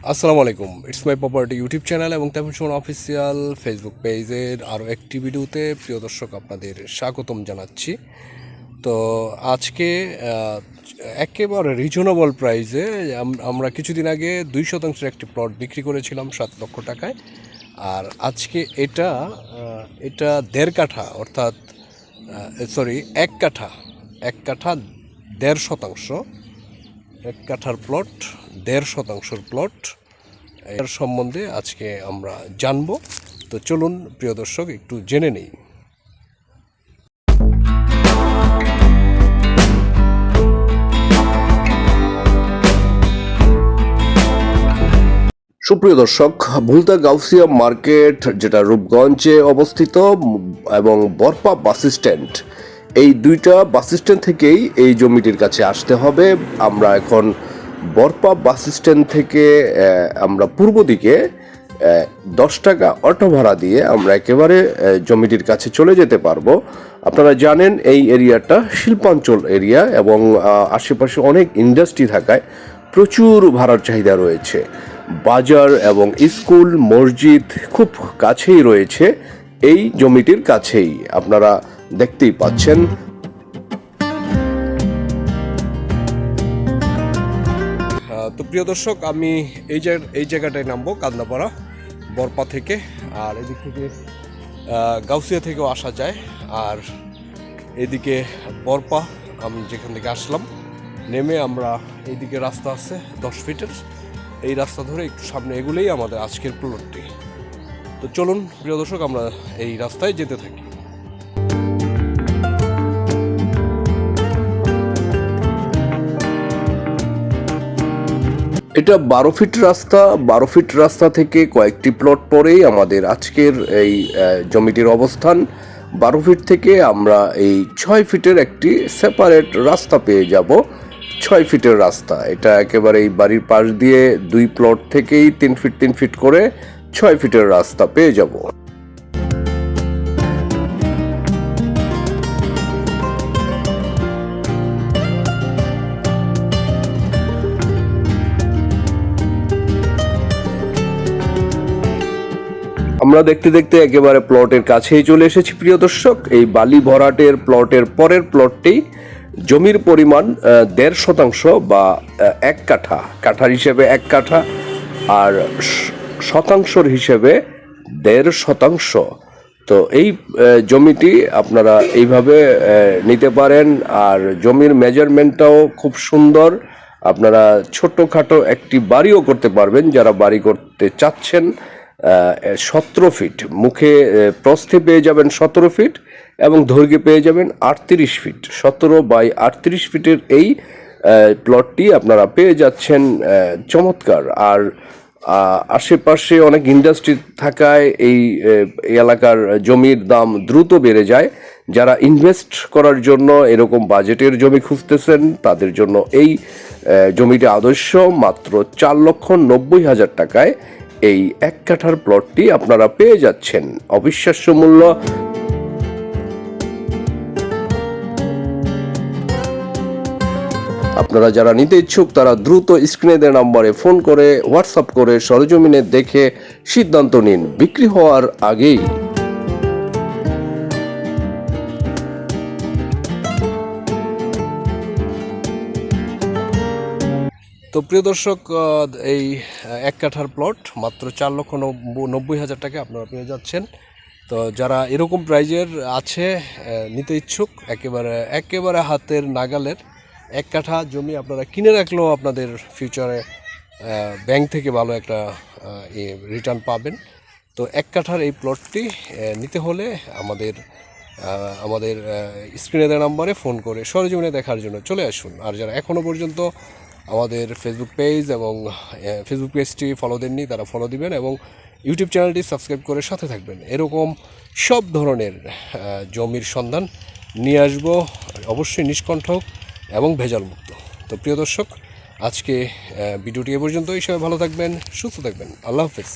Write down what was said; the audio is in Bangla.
আসসালামু আলাইকুম, it's my property YouTube channel এবং তেমন সময় অফিসিয়াল ফেসবুক পেজের আরও একটি ভিডিওতে প্রিয় দর্শক আপনাদের স্বাগতম জানাচ্ছি। তো আজকে একেবারে রিজনেবল প্রাইসে আমরা কিছুদিন আগে 2% একটি প্লট বিক্রি করেছিলাম 7 লক্ষ টাকায়। আর আজকে এটা 1.5 কাঠা অর্থাৎ এক কাঠা 1.5 শতাংশ, 1 কাঠার প্লট 1.5 শতাংশের প্লট, এর সম্বন্ধে আজকে আমরা জানব। তো চলুন প্রিয় দর্শক একটু জেনে নেই। সুপ্রিয় দর্শক, ভুলতা গাউসিয়া মার্কেট যেটা রূপগঞ্জে অবস্থিত এবং বরপা বাস স্ট্যান্ড, এই দুইটা বাস স্ট্যান্ড থেকেই এই জমিটির কাছে আসতে হবে। আমরা এখন বরপা বাস স্ট্যান্ড থেকে আমরা পূর্ব দিকে 10 টাকা অটো ভাড়া দিয়ে আমরা একেবারে জমিটির কাছে চলে যেতে পারবো। আপনারা জানেন এই এরিয়াটা শিল্পাঞ্চল এরিয়া এবং আশেপাশে অনেক ইন্ডাস্ট্রি থাকায় প্রচুর ভাড়ার চাহিদা রয়েছে। বাজার এবং স্কুল মসজিদ খুব কাছেই রয়েছে, এই জমিটির কাছেই আপনারা দেখতেই পাচ্ছেন। তো প্রিয় দর্শক, আমি এই জায়গাটায় নামবো কান্দাপাড়া বরপা থেকে, আর এদিক থেকে গাউসিয়া থেকেও আসা যায়। আর এদিকে বরপা আমি যেখান থেকে আসলাম নেমে আমরা এইদিকে রাস্তা আছে 10 ফিটের, এই রাস্তা ধরে একটু সামনে এগুলোই আমাদের আজকের প্লটটি। তো চলুন প্রিয় দর্শক আমরা এই রাস্তায় যেতে থাকি। এটা 12 ফিট রাস্তা। 12 ফিট রাস্তা থেকে কয়েকটি প্লট পরেই আমাদের আজকের এই জমিটির অবস্থান। 12 ফিট থেকে আমরা এই 6 ফিটের একটি সেপারেট রাস্তা পেয়ে যাব। 6 ফিটের রাস্তা, এটা একেবারে এই বাড়ির পাশ দিয়ে 2 প্লট থেকেই 3 ফিট 3 ফিট করে 6 ফিটের রাস্তা পেয়ে যাব। আমরা দেখতে দেখতে একেবারে প্লটের কাছেই চলে এসেছি প্রিয় দর্শক। এই বালি ভরাটের প্লটের পরের প্লটটি, জমির পরিমাণ 1.5 শতাংশ বা 1 কাঠা, কাঠার হিসেবে 1 কাঠা আর শতাংশর হিসেবে 1.5 শতাংশ। তো এই জমিটি আপনারা এইভাবে নিতে পারেন। আর জমির মেজারমেন্টটাও খুব সুন্দর। আপনারা ছোটখাটো একটি বাড়িও করতে পারবেন যারা বাড়ি করতে চাচ্ছেন। 17 ফিট মুখে প্রস্থে পেয়ে যাবেন 17 ফিট এবং দৈর্ঘ্যে পেয়ে যাবেন 38 ফিট। 17 বাই 38 ফিটের এই প্লটটি আপনারা পেয়ে যাচ্ছেন চমৎকার। আর আশেপাশে অনেক ইন্ডাস্ট্রি থাকায় এই এলাকার জমির দাম দ্রুত বেড়ে যায়। যারা ইনভেস্ট করার জন্য এরকম বাজেটের জমি খুঁজতেছেন তাদের জন্য এই জমিটি আদর্শ। মাত্র 4,90,000 টাকায় এই 1 কাঠার প্লটটি আপনারা পেয়ে যাচ্ছেন। অবিশ্বাস্য মূল্য। আপনারা যারা নিতে ইচ্ছুক তারা দ্রুত স্ক্রিনে দেওয়া নম্বরে ফোন করে হোয়াটসঅ্যাপ করে সরজমিনে দেখে সিদ্ধান্ত নিন বিক্রি হওয়ার আগেই। তো প্রিয় দর্শক, এই 1 কাঠার প্লট মাত্র 4,90,000 টাকা আপনারা পেয়ে যাচ্ছেন। তো যারা এরকম প্রাইজের আছে নিতে ইচ্ছুক, একেবারে হাতের নাগালের 1 কাঠা জমি আপনারা কিনে রাখলেও আপনাদের ফিউচারে ব্যাংক থেকে ভালো একটা রিটার্ন পাবেন। তো 1 কাঠার এই প্লটটি নিতে হলে আমাদের স্ক্রিনে দেওয়া নাম্বারে ফোন করে সরজমিনে দেখার জন্য চলে আসুন। আর যারা এখনও পর্যন্ত আমাদের ফেসবুক পেজ এবং ফেসবুক পেজটি ফলো দেননি তারা ফলো দিবেন এবং ইউটিউব চ্যানেলটি সাবস্ক্রাইব করে সাথে থাকবেন। এরকম সব ধরনের জমির সন্ধান নিয়ে আসবো, অবশ্যই নিষ্কণ্ঠক এবং ভেজাল মুক্ত। তো প্রিয় দর্শক, আজকে ভিডিওটি এ পর্যন্তই। সবাই ভালো থাকবেন, সুস্থ থাকবেন। আল্লাহ হাফেজ।